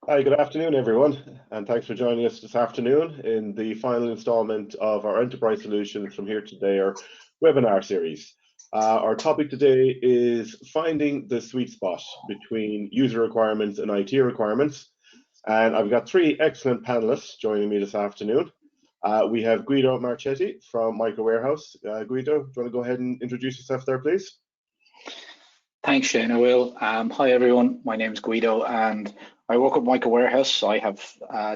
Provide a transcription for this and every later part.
Hi, good afternoon, everyone, and thanks for joining us this afternoon in the final installment of our Enterprise Solutions from Here to There webinar series. Our topic today is finding the sweet spot between user requirements and IT requirements. And I've got three excellent panelists joining me this afternoon. We have Guido Marchetti from Micro Warehouse. Guido, do you want to go ahead and introduce yourself there, please? Thanks, Shane. I will. Hi, everyone. My name is Guido, and I work at Micro Warehouse. I have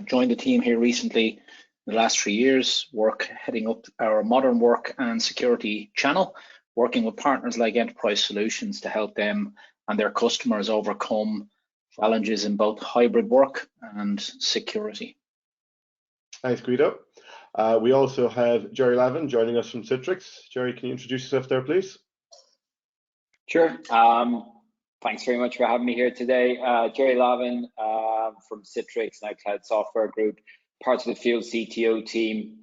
joined the team here recently in the last 3 years, heading up our modern work and security channel, working with partners like Enterprise Solutions to help them and their customers overcome challenges in both hybrid work and security. Thanks, Guido. We also have Jerry Lavin joining us from Citrix. Jerry, can you introduce yourself there, please? Sure. Thanks very much for having me here today. Jerry Lavin from Citrix and iCloud Software Group, part of the field CTO team.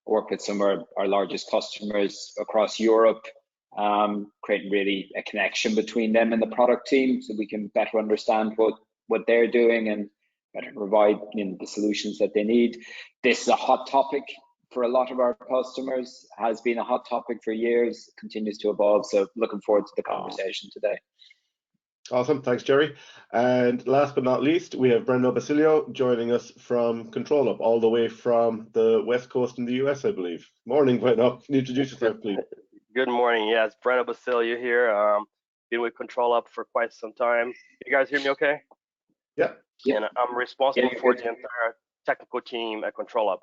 Work with some of our largest customers across Europe, creating really a connection between them and the product team so we can better understand what they're doing and better provide the solutions that they need. This is a hot topic for a lot of our customers, has been a hot topic for years, continues to evolve. So looking forward to the conversation today. Awesome, thanks, Jerry. And last but not least, we have Breno Basilio joining us from ControlUp, all the way from the West Coast in the US, I believe. Morning, Breno. Can you introduce yourself, please? Good morning. Yes, Breno Basilio here. Been with ControlUp for quite some time. You guys hear me okay? Yeah. And I'm responsible for the entire technical team at ControlUp.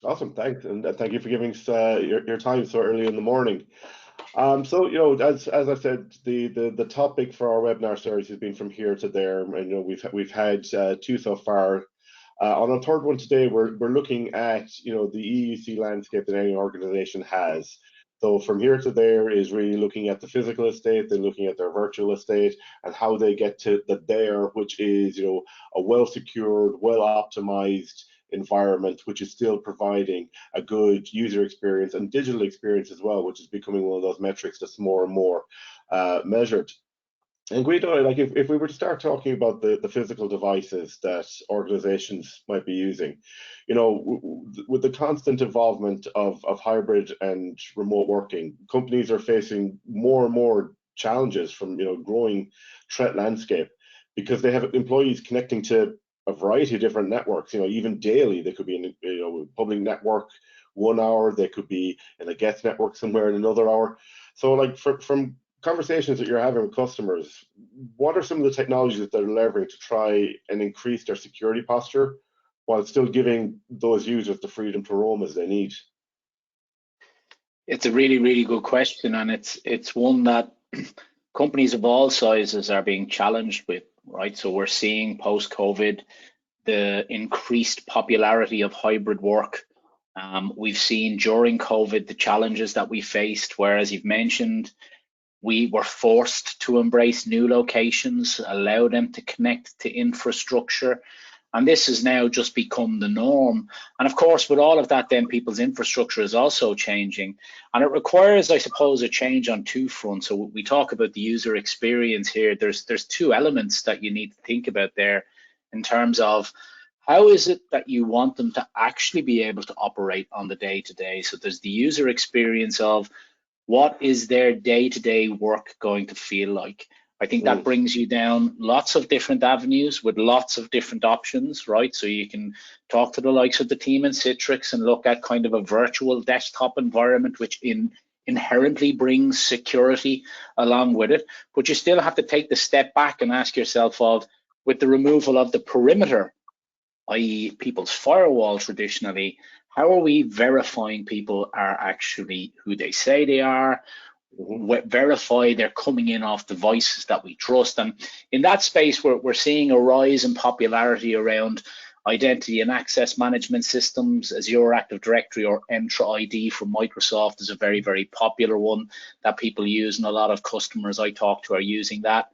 Awesome, thanks, and thank you for giving us your time so early in the morning. So as I said, the topic for our webinar series has been from here to there. And we've had two so far. On our third one today, we're looking at the EUC landscape that any organization has. So from here to there is really looking at the physical estate, then looking at their virtual estate, and how they get to the there, which is a well-secured, well-optimized environment, which is still providing a good user experience and digital experience as well, which is becoming one of those metrics that's more and more measured. And Guido, like if we were to start talking about the physical devices that organizations might be using, with the constant involvement of hybrid and remote working, companies are facing more and more challenges from growing threat landscape, because they have employees connecting to a variety of different networks. Even daily, they could be in a public network 1 hour, they could be in a guest network somewhere in another hour. So like from conversations that you're having with customers, what are some of the technologies that they're leveraging to try and increase their security posture while still giving those users the freedom to roam as they need? It's a really, really good question, and it's one that companies of all sizes are being challenged with, right? So we're seeing post-COVID the increased popularity of hybrid work. We've seen during COVID the challenges that we faced, where, as you've mentioned, we were forced to embrace new locations, allow them to connect to infrastructure. And this has now just become the norm. And of course, with all of that, then people's infrastructure is also changing. And it requires, I suppose, a change on two fronts. So we talk about the user experience here. There's two elements that you need to think about there in terms of how is it that you want them to actually be able to operate on the day-to-day. So there's the user experience of what is their day-to-day work going to feel like. I think that brings you down lots of different avenues with lots of different options, right? So you can talk to the likes of the team in Citrix and look at kind of a virtual desktop environment, which inherently brings security along with it. But you still have to take the step back and ask yourself with the removal of the perimeter, i.e. people's firewall traditionally, how are we verifying people are actually who they say they are? Verify they're coming in off devices that we trust. And in that space, we're seeing a rise in popularity around identity and access management systems. Azure Active Directory, or Entra ID from Microsoft, is a very, very popular one that people use, and a lot of customers I talk to are using that.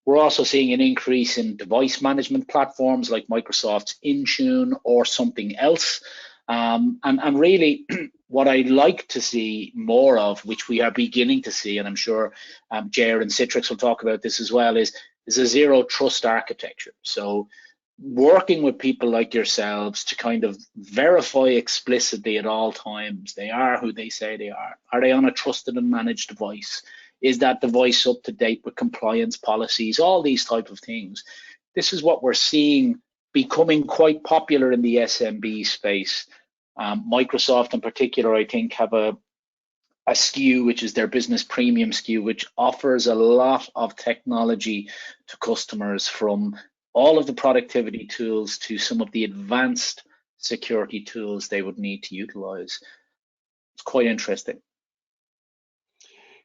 We're also seeing an increase in device management platforms like Microsoft's Intune or something else. And really, what I'd like to see more of, which we are beginning to see, and I'm sure Jer and Citrix will talk about this as well, is is a zero trust architecture. So working with people like yourselves to kind of verify explicitly at all times they are who they say they are. Are they on a trusted and managed device? Is that device up to date with compliance policies? All these type of things. This is what we're seeing becoming quite popular in the SMB space. Microsoft in particular, I think, have a SKU, which is their business premium SKU, which offers a lot of technology to customers, from all of the productivity tools to some of the advanced security tools they would need to utilize. It's quite interesting.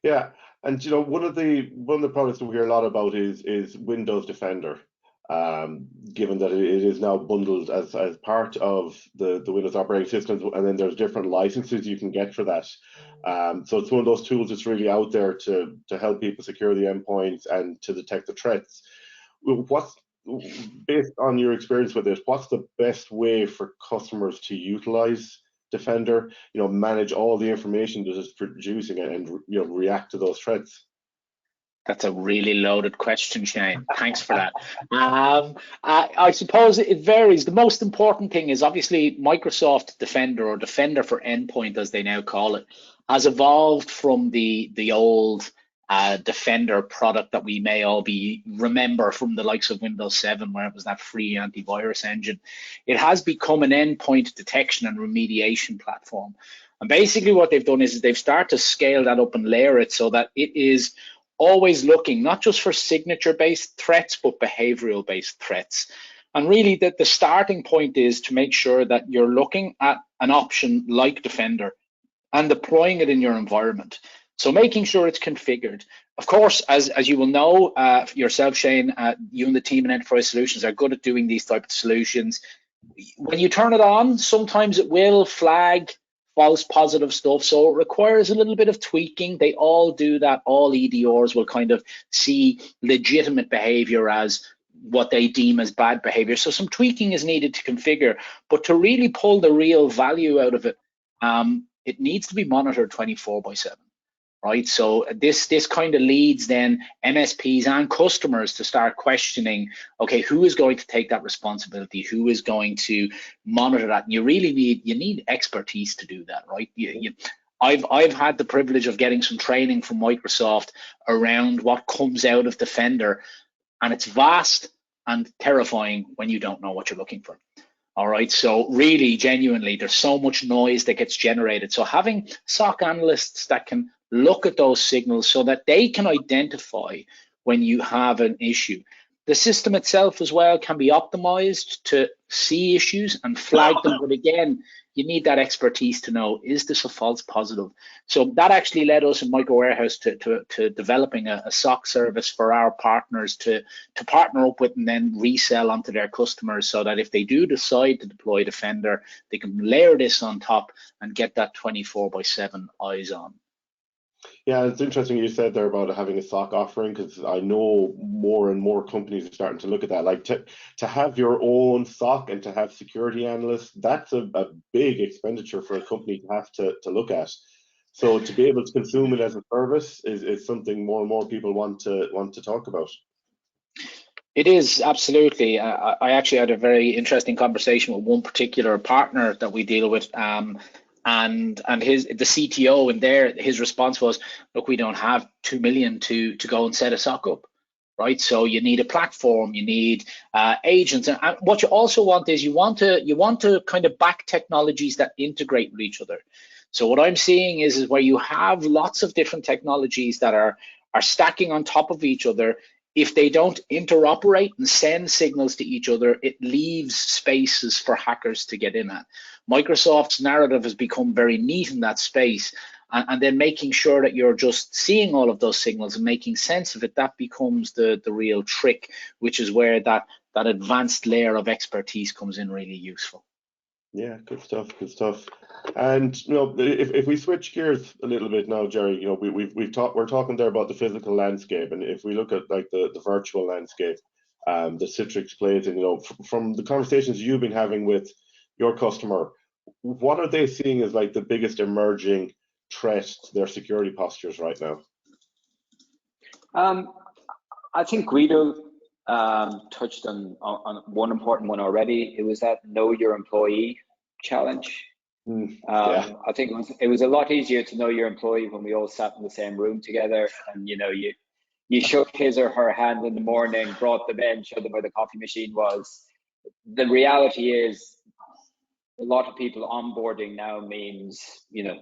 Yeah, and you know, one of the products that we hear a lot about is Windows Defender. Given that it is now bundled as part of the Windows operating system, and then there's different licenses you can get for that. So it's one of those tools that's really out there to help people secure the endpoints and to detect the threats. What's, based on your experience with this, what's the best way for customers to utilize Defender? You know, manage all the information that it's producing and you know, react to those threats. That's a really loaded question, Shane. Thanks for that. I suppose it varies. The most important thing is obviously Microsoft Defender, or Defender for Endpoint as they now call it, has evolved from the old Defender product that we may all remember from the likes of Windows 7, where it was that free antivirus engine. It has become an endpoint detection and remediation platform. And basically what they've done is they've started to scale that up and layer it so that it is always looking not just for signature-based threats, but behavioral-based threats. And really the starting point is to make sure that you're looking at an option like Defender and deploying it in your environment. So making sure it's configured. Of course, as you will know, yourself, Shane, you and the team in Enterprise Solutions are good at doing these type of solutions. When you turn it on, sometimes it will flag false positive stuff, so it requires a little bit of tweaking. They all do that. All EDRs will kind of see legitimate behavior as what they deem as bad behavior. So some tweaking is needed to configure, but to really pull the real value out of it, it needs to be monitored 24/7. Right, so this kind of leads then MSPs and customers to start questioning, okay, who is going to take that responsibility? Who is going to monitor that? And you really need expertise to do that, right? I've had the privilege of getting some training from Microsoft around what comes out of Defender, and it's vast and terrifying when you don't know what you're looking for. All right, so really, genuinely, there's so much noise that gets generated. So having SOC analysts that can look at those signals so that they can identify when you have an issue. The system itself as well can be optimized to see issues and flag them, but again, you need that expertise to know, is this a false positive? So that actually led us in Micro Warehouse to developing a SOC service for our partners to partner up with and then resell onto their customers, so that if they do decide to deploy Defender, they can layer this on top and get that 24/7 eyes on. Yeah, it's interesting you said there about having a SOC offering, because I know more and more companies are starting to look at that. Like to have your own SOC and to have security analysts, that's a big expenditure for a company to have to look at. So to be able to consume it as a service is something more and more people want to talk about. It is, absolutely. I actually had a very interesting conversation with one particular partner that we deal with. And the CTO in there, his response was, look, we don't have 2 million to go and set a SOC up, right? So you need a platform, you need agents, and what you also want is you want to kind of back technologies that integrate with each other. So what I'm seeing is where you have lots of different technologies that are stacking on top of each other. If they don't interoperate and send signals to each other, it leaves spaces for hackers to get in at. Microsoft's narrative has become very neat in that space, and then making sure that you're just seeing all of those signals and making sense of it, that becomes the real trick, which is where that advanced layer of expertise comes in really useful. Yeah, good stuff. And you know, if we switch gears a little bit now, Jerry, you know, we're talking there about the physical landscape, and if we look at like the virtual landscape that Citrix plays in, you know, from the conversations you've been having with your customer, what are they seeing as like the biggest emerging threat to their security postures right now? I think, Guido, touched on one important one already. It was that know your employee challenge. Yeah. I think it was a lot easier to know your employee when we all sat in the same room together, and you shook his or her hand in the morning, brought them in, showed them where the coffee machine was. The reality is, a lot of people onboarding now means,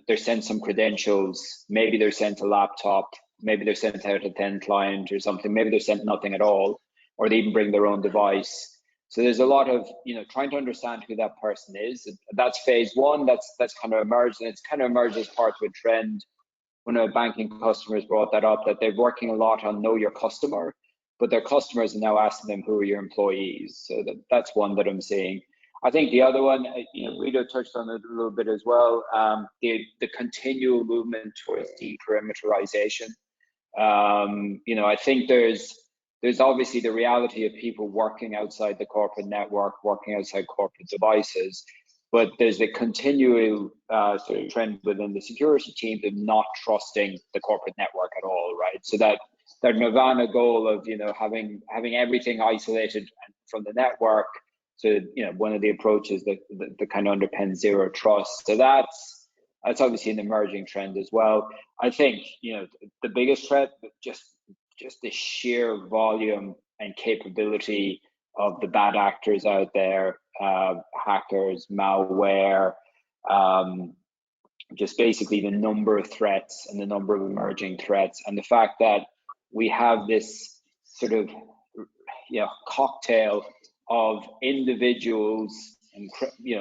they're sent some credentials, maybe they're sent a laptop, maybe they're sent out a 10 client or something, maybe they're sent nothing at all, or they even bring their own device. So there's a lot of, trying to understand who that person is. That's phase one. That's kind of emerged, and it's kind of emerged as part of a trend. One of our banking customers brought that up, that they're working a lot on know your customer, but their customers are now asking them, who are your employees? So that's one that I'm seeing. I think the other one, Guido touched on it a little bit as well, the continual movement towards deperimeterization. I think there's obviously the reality of people working outside the corporate network, working outside corporate devices, but there's a continual sort of trend within the security team of not trusting the corporate network at all, right? So that nirvana goal of having everything isolated from the network. So one of the approaches that kind of underpins zero trust. So that's obviously an emerging trend as well. I think the biggest threat, just the sheer volume and capability of the bad actors out there, hackers, malware, just basically the number of threats and the number of emerging threats, and the fact that we have this sort of cocktail of individuals and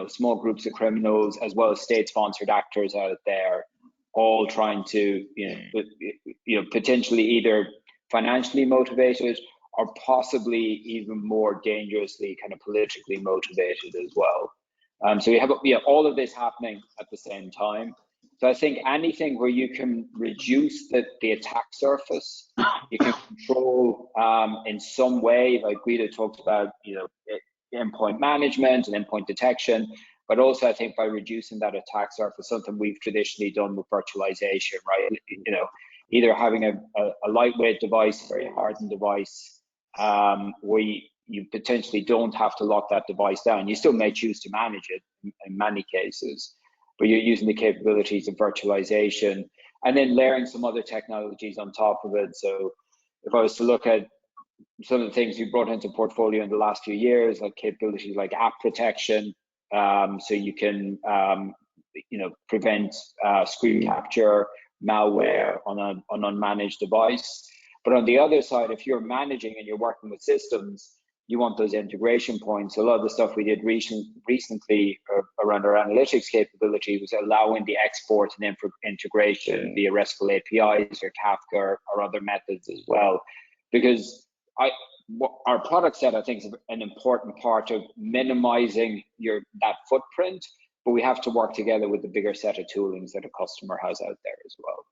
small groups of criminals, as well as state-sponsored actors out there, all trying to potentially either financially motivated or possibly even more dangerously kind of politically motivated as well. So you have all of this happening at the same time. So I think anything where you can reduce the attack surface, you can control in some way, like Guido talked about, endpoint management and endpoint detection, but also I think by reducing that attack surface, something we've traditionally done with virtualization, right? Either having a lightweight device, very hardened device, where you potentially don't have to lock that device down. You still may choose to manage it in many cases, but you're using the capabilities of virtualization and then layering some other technologies on top of it. So if I was to look at some of the things we brought into portfolio in the last few years, like capabilities like app protection, so you can prevent screen capture, malware on an unmanaged device. But on the other side, if you're managing and you're working with systems, you want those integration points. A lot of the stuff we did recently around our analytics capability was allowing the export and integration via RESTful APIs or Kafka or other methods as well. Because our product set, I think, is an important part of minimizing that footprint, but we have to work together with the bigger set of toolings that a customer has out there as well.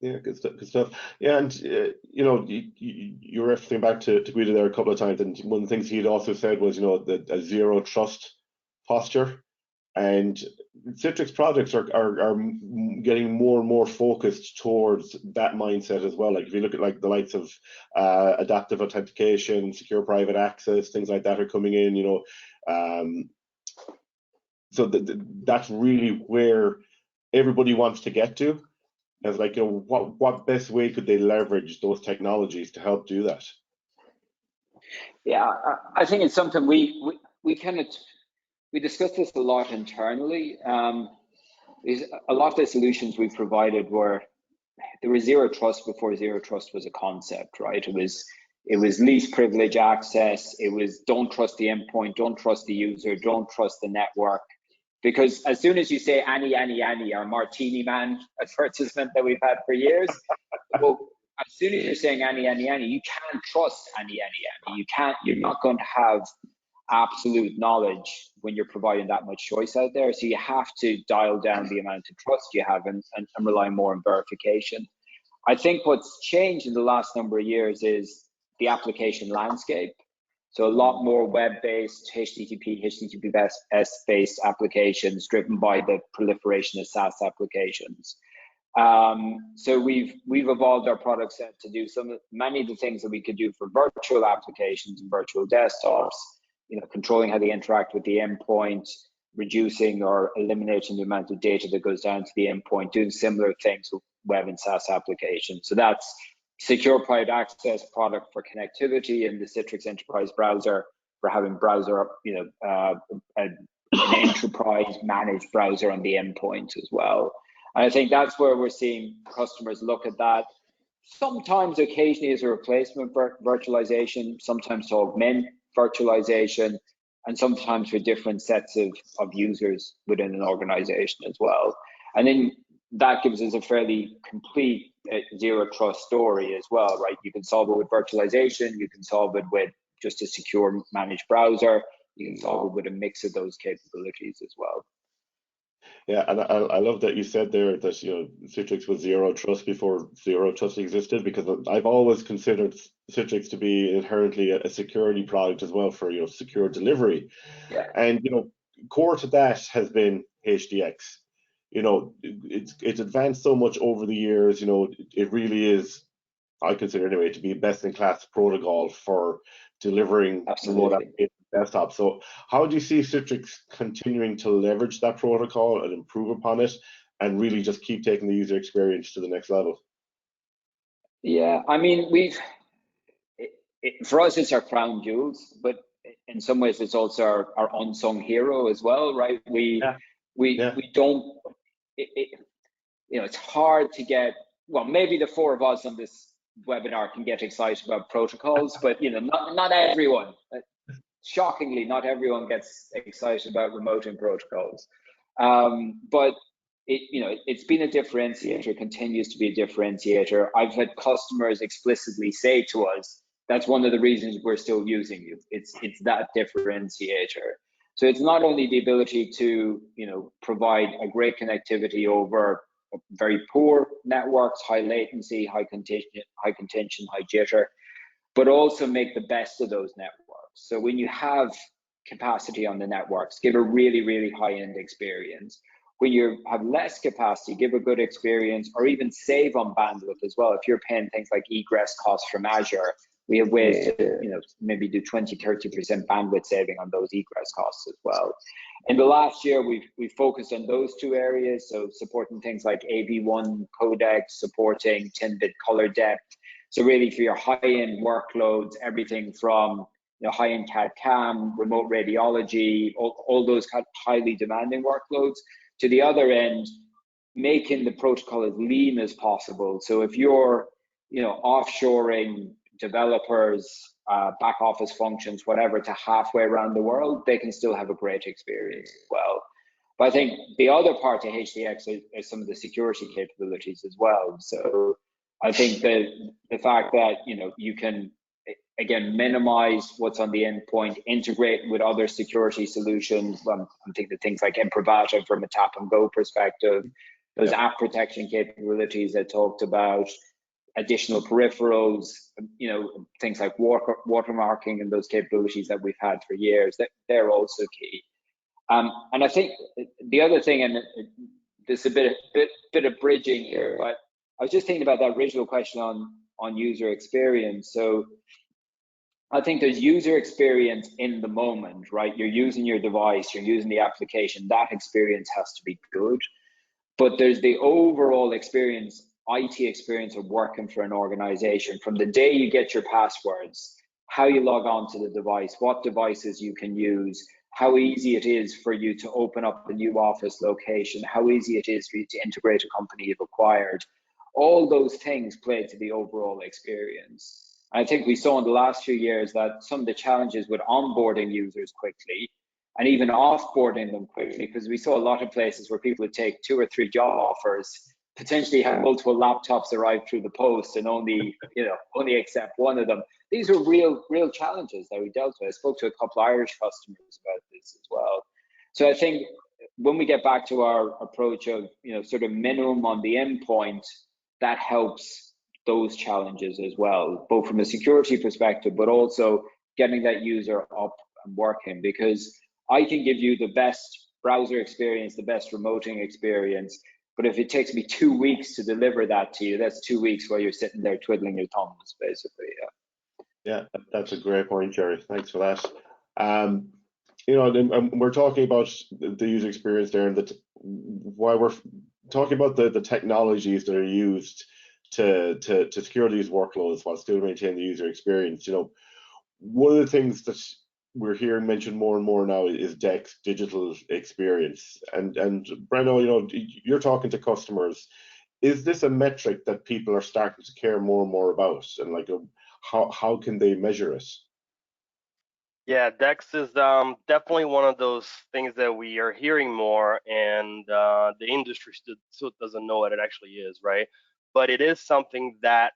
Yeah, good stuff. Yeah, and you were referring back to Guido there a couple of times, and one of the things he had also said was, a zero trust posture, and Citrix projects are getting more and more focused towards that mindset as well. Like if you look at like the likes of adaptive authentication, secure private access, things like that are coming in. So that's really where everybody wants to get to. It's like, what best way could they leverage those technologies to help do that? Yeah, I think it's something we discussed this a lot internally. A lot of the solutions we provided there was zero trust before zero trust was a concept, right? It was least privilege access. It was don't trust the endpoint, don't trust the user, don't trust the network. Because as soon as you say any, our Martini Man advertisement that we've had for years, well, as soon as you're saying any, you can't trust any. You're not going to have absolute knowledge when you're providing that much choice out there. So you have to dial down the amount of trust you have and rely more on verification. I think what's changed in the last number of years is the application landscape. So a lot more web-based, HTTPS-based applications driven by the proliferation of SaaS applications. So we've evolved our product set to do many of the things that we could do for virtual applications and virtual desktops, controlling how they interact with the endpoint, reducing or eliminating the amount of data that goes down to the endpoint, doing similar things with web and SaaS applications. So that's secure private access product for connectivity, and the Citrix Enterprise Browser for having browser, an enterprise managed browser on the endpoint as well. And I think that's where we're seeing customers look at that. Sometimes, occasionally, as a replacement for virtualization, sometimes to augment virtualization, and sometimes for different sets of users within an organization as well. And then that gives us a fairly complete zero trust story as well, right? You can solve it with virtualization, you can solve it with just a secure managed browser, you can solve it with a mix of those capabilities as well. Yeah, and I love that you said there that Citrix was zero trust before zero trust existed, because I've always considered Citrix to be inherently a security product as well for secure delivery. Yeah. And core to that has been HDX. It's advanced so much over the years. It really is, I consider anyway, to be best in class protocol for delivering desktop. So how do you see Citrix continuing to leverage that protocol and improve upon it, and really just keep taking the user experience to the next level? Yeah, I mean, for us, it's our crown jewels, but in some ways, it's also our unsung hero as well, right? We don't. It's hard to get. Well, maybe the four of us on this webinar can get excited about protocols, but not everyone. Shockingly, not everyone gets excited about remoting protocols. But it's been a differentiator, continues to be a differentiator. I've had customers explicitly say to us, that's one of the reasons we're still using you. It's that differentiator. So it's not only the ability to provide a great connectivity over very poor networks, high latency, high contention, high jitter, but also make the best of those networks. So when you have capacity on the networks, give a really, really high-end experience. When you have less capacity, give a good experience, or even save on bandwidth as well. If you're paying things like egress costs from Azure, we have ways to maybe do 20-30% bandwidth saving on those egress costs as well. In the last year, we've focused on those two areas, so supporting things like AV1 codecs, supporting 10-bit color depth. So really for your high-end workloads, everything from high-end CAD/CAM, remote radiology, all those kind of highly demanding workloads, to the other end, making the protocol as lean as possible. So if you're offshoring developers, back office functions, whatever, to halfway around the world, they can still have a great experience as well. But I think the other part of HDX is some of the security capabilities as well. So I think that the fact that you can again minimize what's on the endpoint, integrate with other security solutions. I'm thinking of things like Imprivata from a tap and go perspective, those app protection capabilities I talked about, additional peripherals, things like watermarking and those capabilities that we've had for years, that they're also key. And I think the other thing, and there's a bit of bridging here, but I was just thinking about that original question on user experience. So I think there's user experience in the moment, right? You're using your device, you're using the application, that experience has to be good. But there's the overall experience, IT experience of working for an organization, from the day you get your passwords, how you log on to the device, what devices you can use, how easy it is for you to open up a new office location, how easy it is for you to integrate a company you've acquired. All those things play to the overall experience. I think we saw in the last few years that some of the challenges with onboarding users quickly and even offboarding them quickly, because we saw a lot of places where people would take 2 or 3 job offers, potentially have multiple laptops arrive through the post and only accept one of them. These are real challenges that we dealt with. I spoke to a couple of Irish customers about this as well. So I think when we get back to our approach of sort of minimum on the endpoint, that helps those challenges as well, both from a security perspective, but also getting that user up and working, because I can give you the best browser experience, the best remoting experience, But if it takes me 2 weeks to deliver that to you, that's 2 weeks while you're sitting there twiddling your thumbs, basically. Yeah, that's a great point, Jerry. Thanks for that. You know, and we're talking about the user experience there, and that while we're talking about the technologies that are used to secure these workloads while still maintain the user experience, you know, one of the things that we're hearing mentioned more and more now is DEX, digital experience. And Brenno, you know, you're talking to customers. Is this a metric that people are starting to care more and more about? And like, how can they measure it? Yeah, DEX is definitely one of those things that we are hearing more, and the industry still doesn't know what it actually is, right? But it is something that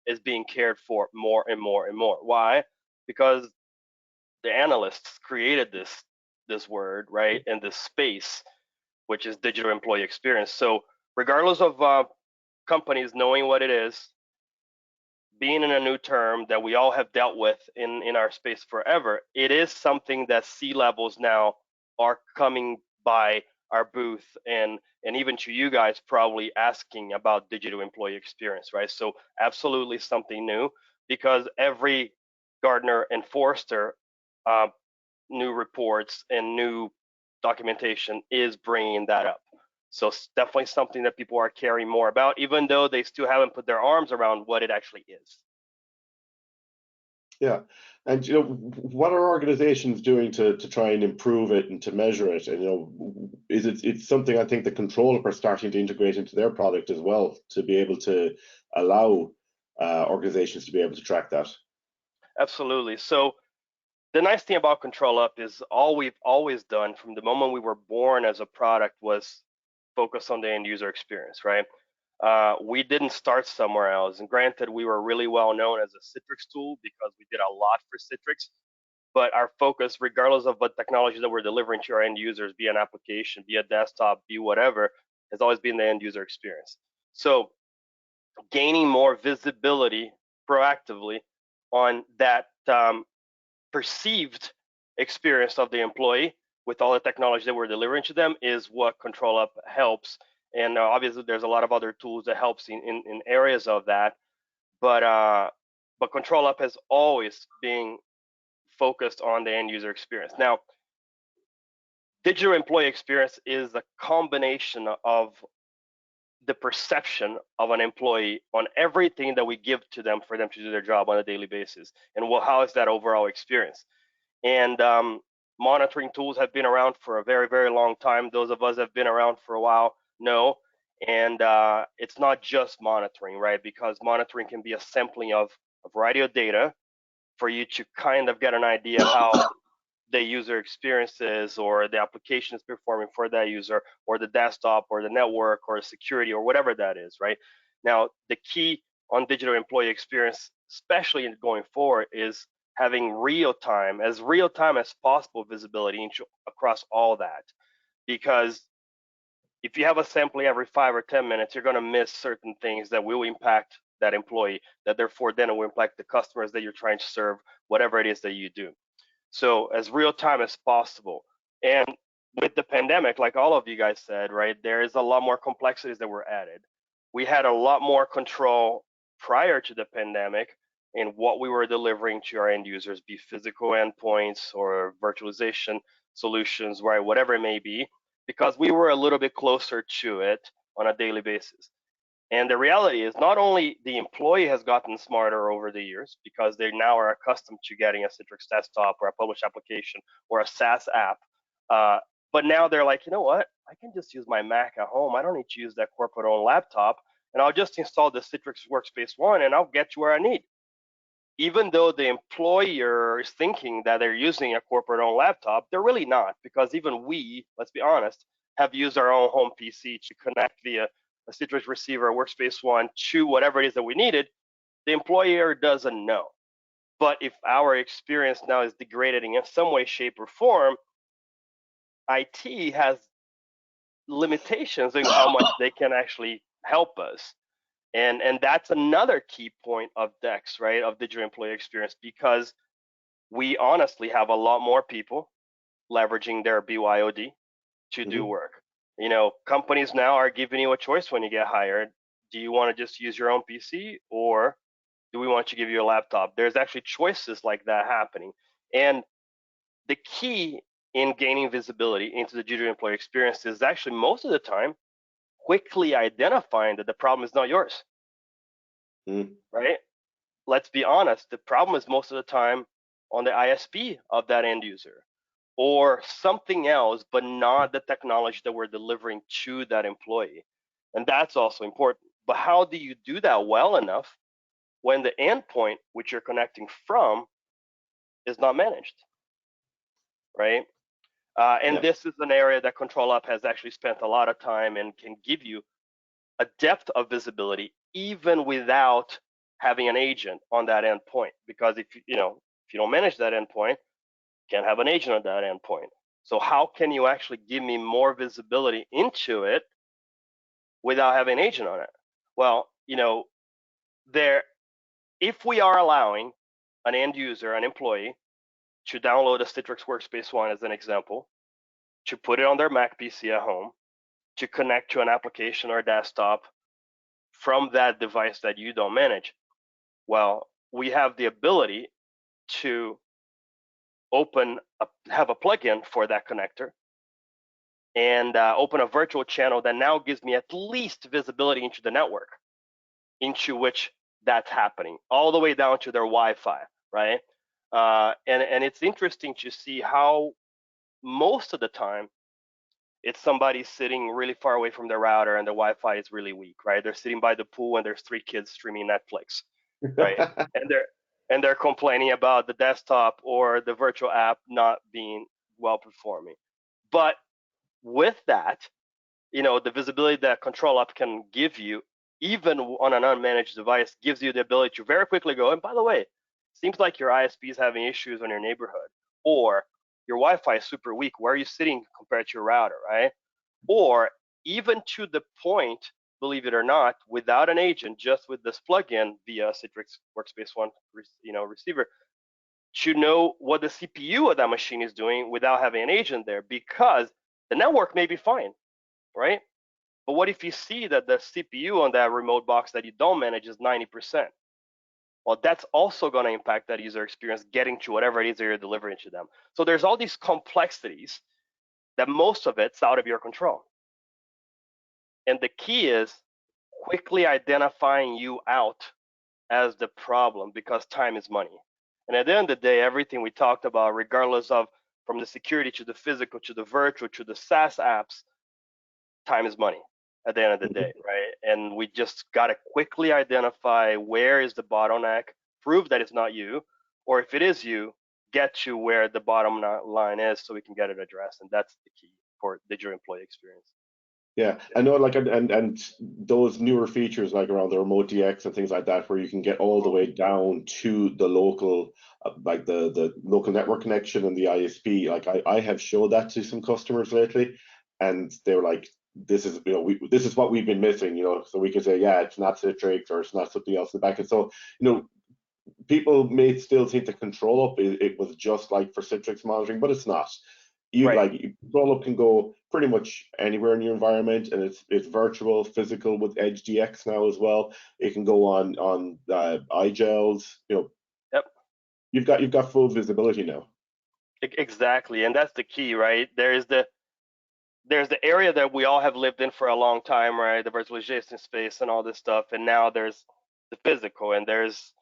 is being cared for more and more and more. Why? Because the analysts created this word, right, in this space, which is digital employee experience. So regardless of companies knowing what it is, being in a new term that we all have dealt with in our space forever, it is something that C-levels now are coming by our booth and even to you guys probably asking about digital employee experience, right? So absolutely something new, because every Gartner and Forrester new reports and new documentation is bringing that up. So it's definitely something that people are caring more about, even though they still haven't put their arms around what it actually is. Yeah, and you know, what are organizations doing to try and improve it and to measure it? And you know, it's something I think the Control Up are starting to integrate into their product as well, to be able to allow organizations to be able to track that. Absolutely. So the nice thing about Control Up is all we've always done from the moment we were born as a product was focus on the end user experience, right? We didn't start somewhere else. And granted, we were really well known as a Citrix tool because we did a lot for Citrix. But our focus, regardless of what technology that we're delivering to our end users, be an application, be a desktop, be whatever, has always been the end user experience. So gaining more visibility proactively on that perceived experience of the employee with all the technology that we're delivering to them is what Control Up helps. And obviously, there's a lot of other tools that helps in areas of that. But Control Up has always been focused on the end user experience. Now, digital employee experience is a combination of the perception of an employee on everything that we give to them for them to do their job on a daily basis, and how is that overall experience. And monitoring tools have been around for a very, very long time. Those of us that have been around for a while know. And it's not just monitoring, right? Because monitoring can be a sampling of a variety of data for you to kind of get an idea how the user experience is, or the application is performing for that user, or the desktop, or the network, or security, or whatever that is, right? Now, the key on digital employee experience, especially going forward, is having real time as possible visibility across all that. Because if you have a sampling every 5 or 10 minutes, you're going to miss certain things that will impact that employee, that therefore then it will impact the customers that you're trying to serve, whatever it is that you do. So as real time as possible. And with the pandemic, like all of you guys said, right, there is a lot more complexities that were added. We had a lot more control prior to the pandemic in what we were delivering to our end users, be physical endpoints or virtualization solutions, right, whatever it may be, because we were a little bit closer to it on a daily basis. And the reality is, not only the employee has gotten smarter over the years, because they now are accustomed to getting a Citrix desktop or a published application or a SaaS app, but now they're like, you know what? I can just use my Mac at home. I don't need to use that corporate-owned laptop, and I'll just install the Citrix Workspace ONE, and I'll get to where I need. Even though the employer is thinking that they're using a corporate-owned laptop, they're really not, because even we, let's be honest, have used our own home PC to connect via a Citrix receiver, Workspace ONE, to whatever it is that we needed. The employer doesn't know. But if our experience now is degrading in some way, shape, or form, IT has limitations in how much they can actually help us. And that's another key point of DEX, right, of digital employee experience, because we honestly have a lot more people leveraging their BYOD to do work. You know, companies now are giving you a choice when you get hired. Do you want to just use your own PC, or do we want to give you a laptop? There's actually choices like that happening. And the key in gaining visibility into the digital employee experience is actually most of the time quickly identifying that the problem is not yours, right? Let's be honest, the problem is most of the time on the ISP of that end user or something else, but not the technology that we're delivering to that employee. And that's also important. But how do you do that well enough when the endpoint which you're connecting from is not managed, right? And this is an area that ControlUp has actually spent a lot of time and can give you a depth of visibility even without having an agent on that endpoint. Because if you don't manage that endpoint, you can't have an agent on that endpoint. So how can you actually give me more visibility into it without having an agent on it? Well, if we are allowing an end user, an employee, to download a Citrix Workspace ONE as an example, to put it on their Mac PC at home, to connect to an application or desktop from that device that you don't manage, well, we have the ability to have a plugin for that connector and open a virtual channel that now gives me at least visibility into the network into which that's happening, all the way down to their Wi-Fi, right? And it's interesting to see how most of the time it's somebody sitting really far away from their router and the Wi-Fi is really weak, right? They're sitting by the pool and there's 3 kids streaming Netflix, right? and they're complaining about the desktop or the virtual app not being well performing. But with that, the visibility that ControlUp can give you, even on an unmanaged device, gives you the ability to very quickly go, and by the way, seems like your ISP is having issues on your neighborhood, or your Wi-Fi is super weak. Where are you sitting compared to your router, right? Or even to the point, believe it or not, without an agent, just with this plugin via Citrix Workspace ONE, receiver, to know what the CPU of that machine is doing without having an agent there, because the network may be fine, right? But what if you see that the CPU on that remote box that you don't manage is 90%? Well, that's also going to impact that user experience getting to whatever it is that you're delivering to them. So there's all these complexities that most of it's out of your control. And the key is quickly identifying you out as the problem, because time is money. And at the end of the day, everything we talked about, regardless of from the security to the physical to the virtual to the SaaS apps, time is money at the end of the day, right? And we just got to quickly identify where is the bottleneck, prove that it's not you, or if it is you, get to where the bottom line is so we can get it addressed. And that's the key for digital employee experience. Yeah, I know, like, and those newer features like around the remote DX and things like that, where you can get all the way down to the local, like the local network connection and the ISP. Like I have showed that to some customers lately, and they were like, "This is this is what we've been missing," So we can say, "Yeah, it's not Citrix or it's not something else in the back." And so people may still think the ControlUp it was just like for Citrix monitoring, but it's not. ControlUp can go pretty much anywhere in your environment, and it's virtual, physical with Edge DX now as well. It can go on iGels. Yep. You've got full visibility now. Exactly, and that's the key, right? There's the area that we all have lived in for a long time, right? The virtualization space and all this stuff, and now there's the physical, and there's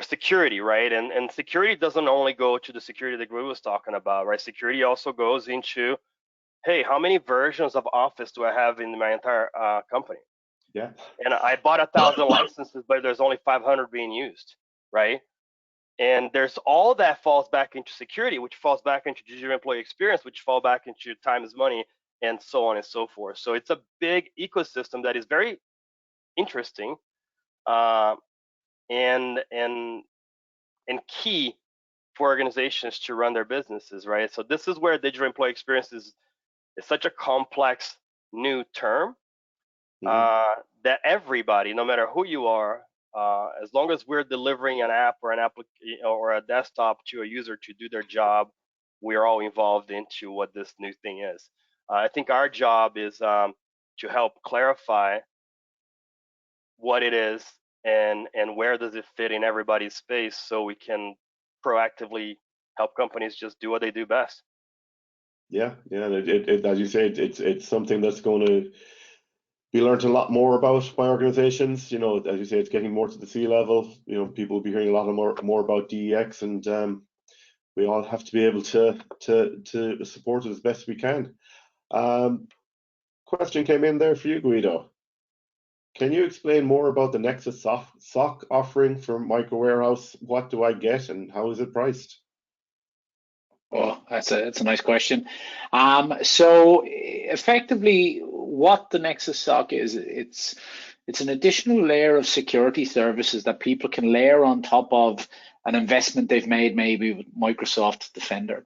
security, right? And security doesn't only go to the security that Greg was talking about, right? Security also goes into, hey, how many versions of Office do I have in my entire company? Yeah. And I bought 1,000 licenses, but there's only 500 being used, right? And there's all that falls back into security, which falls back into digital employee experience, which fall back into time is money, and so on and so forth. So it's a big ecosystem that is very interesting. And key for organizations to run their businesses, right? So this is where digital employee experience is such a complex new term that everybody, no matter who you are, as long as we're delivering an app or an application or a desktop to a user to do their job, we are all involved into what this new thing is. I think our job is to help clarify what it is and where does it fit in everybody's space, so we can proactively help companies just do what they do best. Yeah, yeah. As you say, it's something that's going to be learned a lot more about by organizations. You know, as you say, it's getting more to the C-level. You know, people will be hearing a lot more about DEX, and we all have to be able to support it as best we can. Question came in there for you, Guido. Can you explain more about the Nexus SOC offering from Micro Warehouse? What do I get, and how is it priced? Oh, that's a nice question. So effectively, what the Nexus SOC is, it's an additional layer of security services that people can layer on top of an investment they've made, maybe with Microsoft Defender.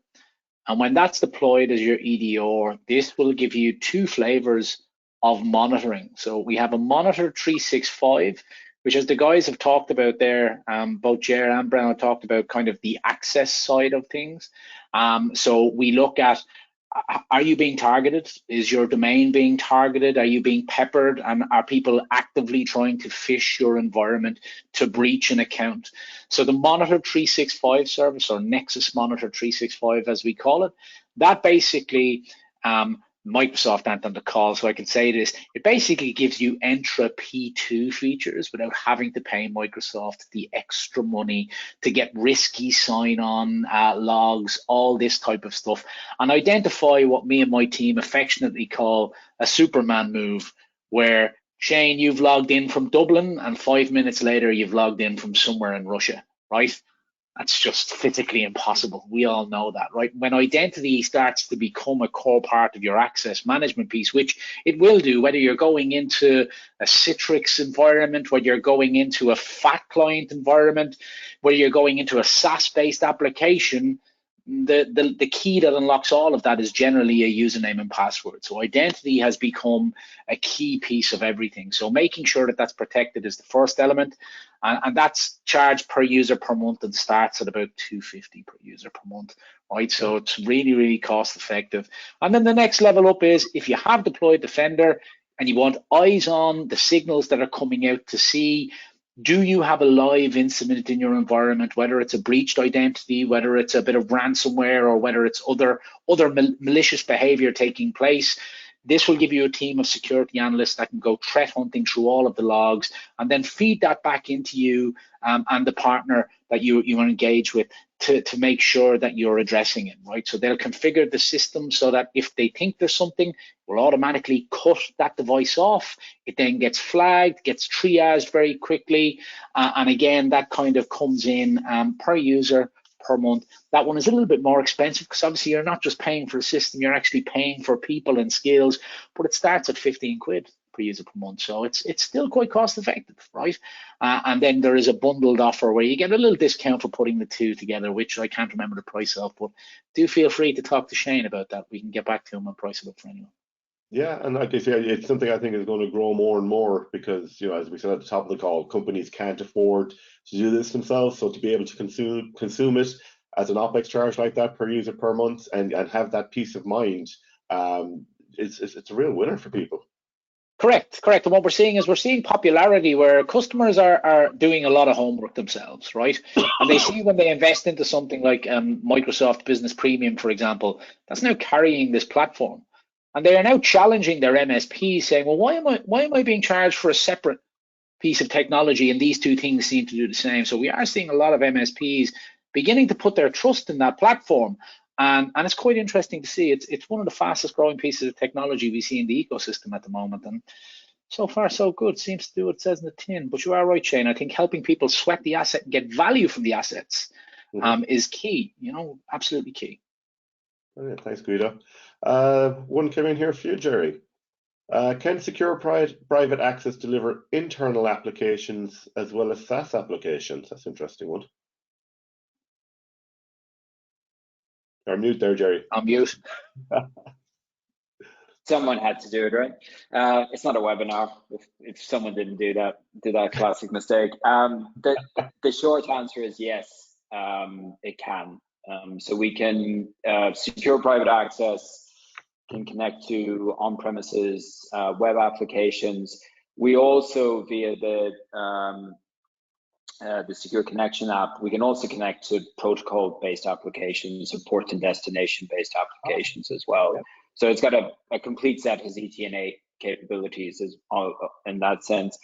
And when that's deployed as your EDR, this will give you two flavors of monitoring. So we have a Monitor 365, which, as the guys have talked about there, both Jer and Brown have talked about kind of the access side of things. So we look at, are you being targeted? Is your domain being targeted? Are you being peppered? And are people actively trying to phish your environment to breach an account? So the Monitor 365 service, or Nexus Monitor 365 as we call it, that basically, Microsoft aren't on the call, so I can say this. It basically gives you Entra P2 features without having to pay Microsoft the extra money to get risky sign-on logs, all this type of stuff, and identify what me and my team affectionately call a Superman move, where, Shane, you've logged in from Dublin, and 5 minutes later, you've logged in from somewhere in Russia, right? That's just physically impossible. We all know that, right? When identity starts to become a core part of your access management piece, which it will do, whether you're going into a Citrix environment, whether you're going into a fat client environment, whether you're going into a SaaS-based application, the key that unlocks all of that is generally a username and password. So identity has become a key piece of everything. So making sure that that's protected is the first element, and that's charged per user per month and starts at about $250 per user per month, right? So it's really, really cost effective. And then the next level up is, if you have deployed Defender and you want eyes on the signals that are coming out to see, do you have a live incident in your environment, whether it's a breached identity, whether it's a bit of ransomware, or whether it's other malicious behavior taking place? This will give you a team of security analysts that can go threat hunting through all of the logs and then feed that back into you and the partner that you engage with to make sure that you're addressing it, right? So they'll configure the system so that if they think there's something, will automatically cut that device off. It then gets flagged, gets triaged very quickly. And again, that kind of comes in per user per month. That one is a little bit more expensive because obviously you're not just paying for a system, you're actually paying for people and skills, but it starts at 15 quid per user per month. So it's still quite cost effective, right? And then there is a bundled offer where you get a little discount for putting the two together, which I can't remember the price of, but do feel free to talk to Shane about that. We can get back to him and price it up for anyone. Yeah, and like I say, it's something I think is going to grow more and more because, you know, as we said at the top of the call, companies can't afford to do this themselves. So to be able to consume it as an OpEx charge like that per user per month and have that peace of mind, it's a real winner for people. Correct. And what we're seeing popularity where customers are doing a lot of homework themselves, right? And they see when they invest into something like Microsoft Business Premium, for example, that's now carrying this platform. And they are now challenging their MSP, saying, well, why am I being charged for a separate piece of technology? And these two things seem to do the same. So we are seeing a lot of MSPs beginning to put their trust in that platform. And it's quite interesting to see. It's one of the fastest growing pieces of technology we see in the ecosystem at the moment. And so far, so good. Seems to do what it says in the tin. But you are right, Shane. I think helping people sweat the asset and get value from the assets is key, absolutely key. Brilliant. Thanks, Guido. One came in here for you, Jerry. Can secure private access deliver internal applications as well as SaaS applications? That's an interesting one. You're mute there, Jerry. I'm mute. Someone had to do it, right? It's not a webinar. If someone didn't do that classic mistake. The short answer is yes, it can. So we can secure private access can connect to on-premises web applications. We also, via the Secure Connection app, we can also connect to protocol-based applications, so port and destination-based applications as well. So it's got a complete set of ZTNA capabilities in that sense.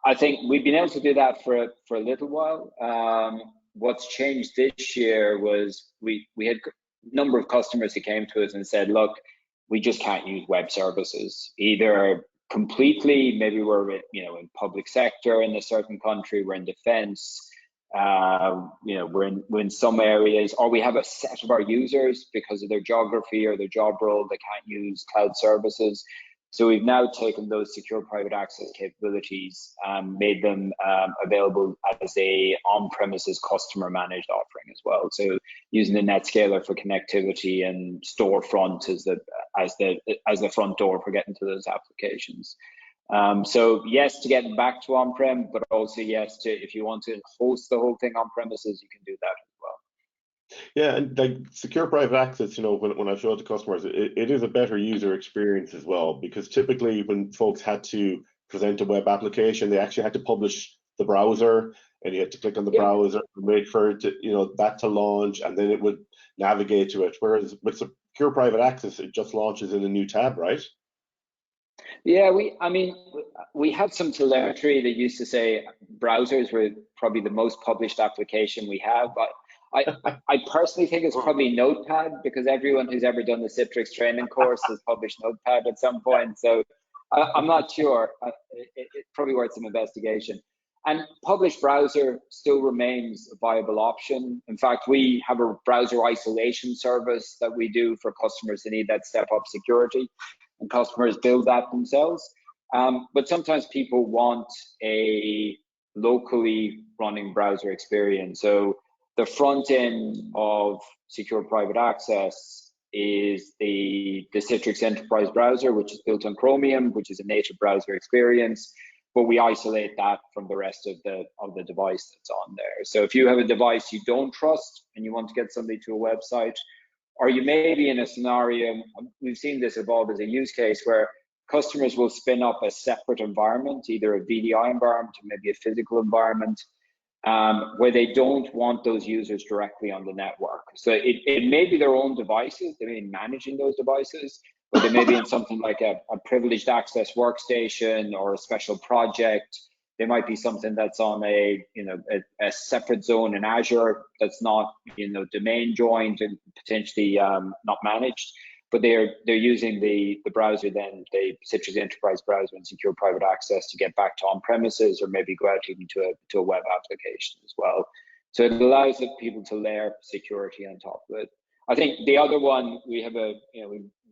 I think we've been able to do that for a little while. What's changed this year was we had a number of customers who came to us and said, look, we just can't use web services, either completely, maybe we're in public sector in a certain country, we're in defense, we're in some areas, or we have a set of our users because of their geography or their job role, they can't use cloud services. So we've now taken those secure private access capabilities and made them available as a on-premises customer managed offering as well. So using the NetScaler for connectivity and storefront as the front door for getting to those applications. So yes, to get back to on-prem, but also yes, to if you want to host the whole thing on premises, you can do that as well. Yeah, and like secure private access, when I show it to customers, it is a better user experience as well, because typically when folks had to present a web application, they actually had to publish the browser, and you had to click on the browser and wait for it to, that to launch, and then it would navigate to it. Whereas with secure private access, it just launches in a new tab, right? Yeah, we had some telemetry that used to say browsers were probably the most published application we have, but I personally think it's probably Notepad, because everyone who's ever done the Citrix training course has published Notepad at some point. So I'm not sure. It's probably worth some investigation. And published browser still remains a viable option. In fact, we have a browser isolation service that we do for customers that need that step-up security, and customers build that themselves. But sometimes people want a locally running browser experience. So the front end of secure private access is the Citrix Enterprise browser, which is built on Chromium, which is a native browser experience, but we isolate that from the rest of the device that's on there. So if you have a device you don't trust and you want to get somebody to a website, or you may be in a scenario, we've seen this evolve as a use case where customers will spin up a separate environment, either a VDI environment or maybe a physical environment, where they don't want those users directly on the network. So it may be their own devices, they may be managing those devices, but they may be in something like a privileged access workstation or a special project. They might be something that's on a separate zone in Azure that's not domain joined and potentially not managed, but they're using the browser, then the Citrix Enterprise browser and secure private access to get back to on-premises, or maybe go out even to a web application as well. So it allows people to layer security on top of it. I think the other one, we have a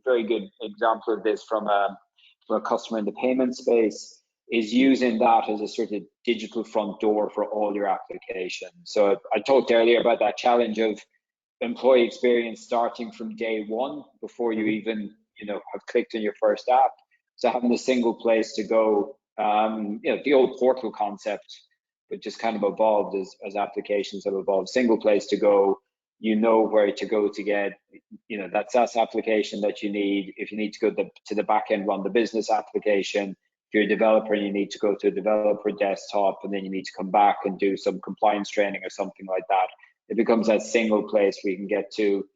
very good example of this from a customer in the payment space, is using that as a sort of digital front door for all your applications. So I talked earlier about that challenge of employee experience starting from day one before you even have clicked on your first app. So having a single place to go, the old portal concept, but just kind of evolved as applications have evolved. Single place to go, where to go to get that SaaS application that you need. If you need to go to the back end, run the business application. If you're a developer and you need to go to a developer desktop, and then you need to come back and do some compliance training or something like that, it becomes that single place where you can get to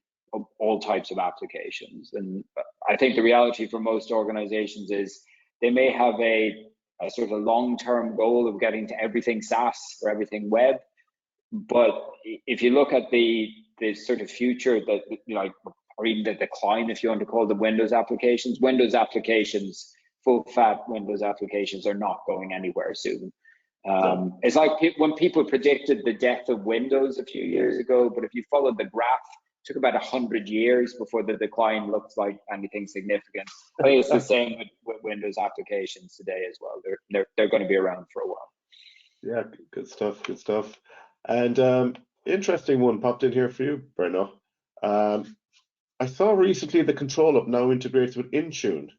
all types of applications. And I think the reality for most organizations is they may have a sort of long-term goal of getting to everything SaaS or everything web, but if you look at the sort of future that or even the decline, if you want to call them Windows applications, full fat Windows applications are not going anywhere soon. It's like when people predicted the death of Windows a few years ago, but if you followed the graph, it took about 100 years before the decline looks like anything significant. I think it's the same with Windows applications today as well. They're going to be around for a while. Yeah, good stuff. And interesting one popped in here for you, Brenno. I saw recently the ControlUp now integrates with Intune.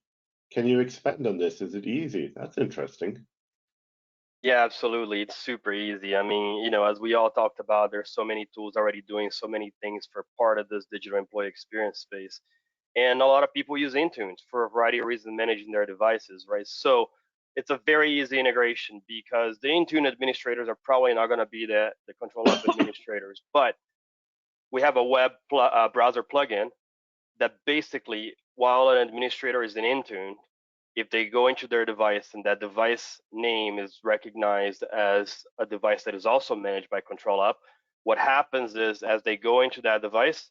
Can you expand on this? Is it easy? That's interesting. Yeah, absolutely. It's super easy. I mean, as we all talked about, there's so many tools already doing so many things for part of this digital employee experience space. and a lot of people use Intune for a variety of reasons managing their devices, right? So it's a very easy integration because the Intune administrators are probably not going to be the ControlUp administrators, but we have a web browser plugin that basically, while an administrator is in Intune, if they go into their device and that device name is recognized as a device that is also managed by ControlUp, what happens is as they go into that device,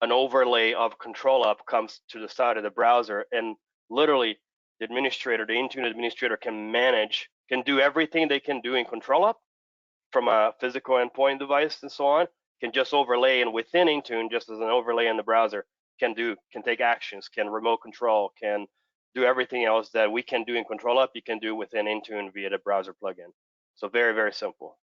an overlay of ControlUp comes to the side of the browser, and literally the administrator, the Intune administrator, can do everything they can do in ControlUp from a physical endpoint device and so on, can just overlay, and within Intune, just as an overlay in the browser, can take actions, can remote control, can do everything else that we can do in ControlUp, you can do within Intune via the browser plugin. So very, very simple.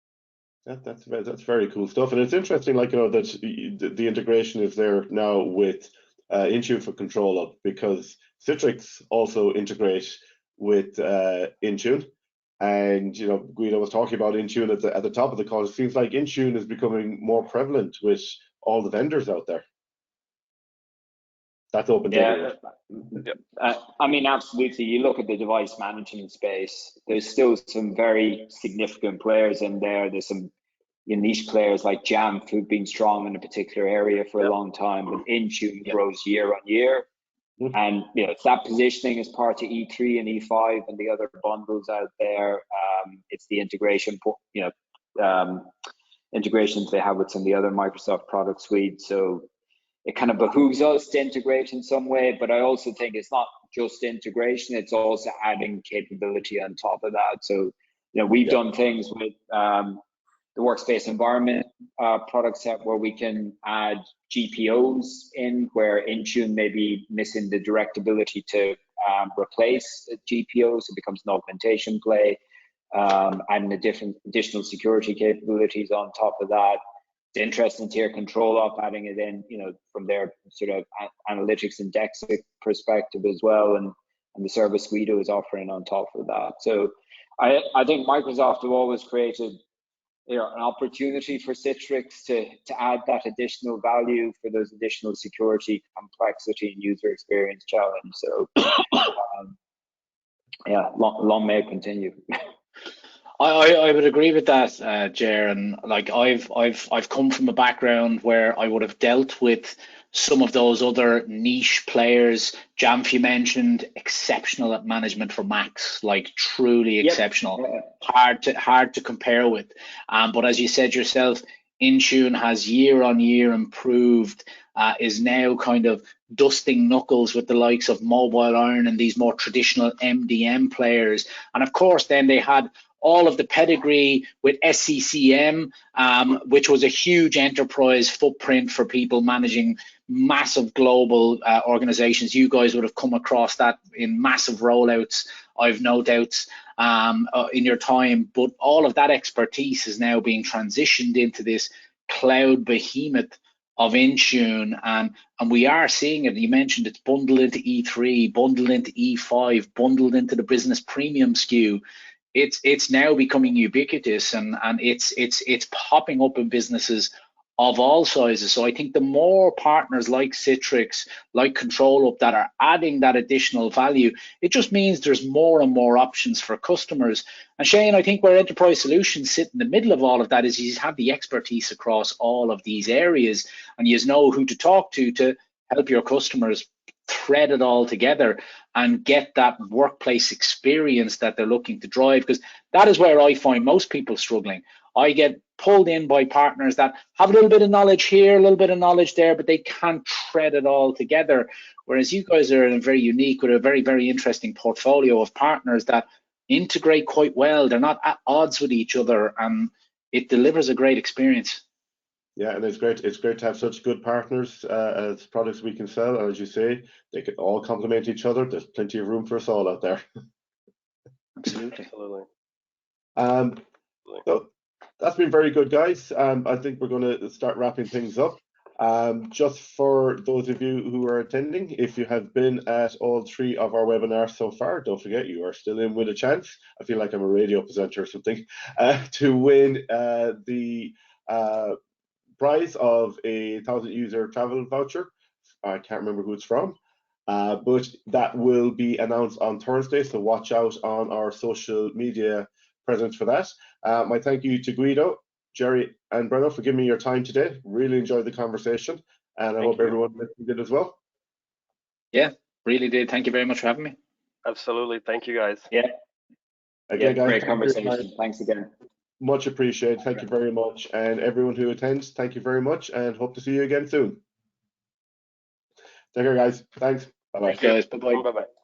That's very cool stuff, and it's interesting, like, that the integration is there now with Intune for ControlUp, because Citrix also integrate with Intune. And Guido was talking about Intune at the top of the call. It seems like Intune is becoming more prevalent with all the vendors out there. That's open to everyone. I mean, absolutely. You look at the device management space, there's still some very significant players in there. There's some niche players like Jamf who've been strong in a particular area for a long time, but Intune grows year on year. And it's that positioning as part of E3 and E5 and the other bundles out there. It's the integration, integrations they have with some of the other Microsoft product suites. So it kind of behooves us to integrate in some way, but I also think it's not just integration, it's also adding capability on top of that. So, we've done things with the workspace environment product set where we can add GPOs in, where Intune may be missing the direct ability to replace GPOs. It becomes an augmentation play, adding additional security capabilities on top of that. It's interesting to hear ControlUp adding it in, from their sort of analytics and Dexic perspective as well, and the service Guido is offering on top of that. So I think Microsoft have always created an opportunity for Citrix to add that additional value for those additional security, complexity, and user experience challenge. So long may it continue. I would agree with that, Ger. And like I've come from a background where I would have dealt with some of those other niche players. Jamf, you mentioned, exceptional at management for Macs, like truly exceptional. Hard to compare with. But as you said yourself, Intune has year on year improved, is now kind of dusting knuckles with the likes of Mobile Iron and these more traditional MDM players. And of course, then they had all of the pedigree with SCCM, which was a huge enterprise footprint for people managing massive global organizations. You guys would have come across that in massive rollouts, I've no doubts, in your time. But all of that expertise is now being transitioned into this cloud behemoth of Intune, and we are seeing it. You mentioned it's bundled into E3, bundled into E5, bundled into the business premium SKU. It's now becoming ubiquitous, and it's popping up in businesses of all sizes. So I think the more partners like Citrix, like ControlUp, that are adding that additional value, it just means there's more and more options for customers. And Shane, I think where Enterprise Solutions sit in the middle of all of that is you have the expertise across all of these areas, and you know who to talk to help your customers thread it all together and get that workplace experience that they're looking to drive, because that is where I find most people struggling. I get pulled in by partners that have a little bit of knowledge here, a little bit of knowledge there, but they can't thread it all together. Whereas you guys are very unique with a very, very interesting portfolio of partners that integrate quite well. They're not at odds with each other, and it delivers a great experience. Yeah, and it's great to have such good partners as products we can sell. And as you say, they can all complement each other. There's plenty of room for us all out there. Absolutely. So that's been very good, guys. I think we're going to start wrapping things up. Just for those of you who are attending, if you have been at all 3 of our webinars so far, don't forget you are still in with a chance. I feel like I'm a radio presenter or something, to win the prize of a 1,000 user travel voucher I can't remember who it's from, but that will be announced on Thursday. So watch out on our social media presence for that. My thank you to Guido, Jerry, and Bruno for giving me your time today. Really enjoyed the conversation, and I hope everyone did as well. Yeah, really did. Thank you very much for having me. Absolutely. Thank you, guys. Yeah. Again, guys, Great conversation. Thanks again. Much appreciated. Thank you very much. And everyone who attends, thank you very much, and hope to see you again soon. Take care, guys. Thanks. Bye-bye. Thanks, guys. Bye-bye. Bye-bye.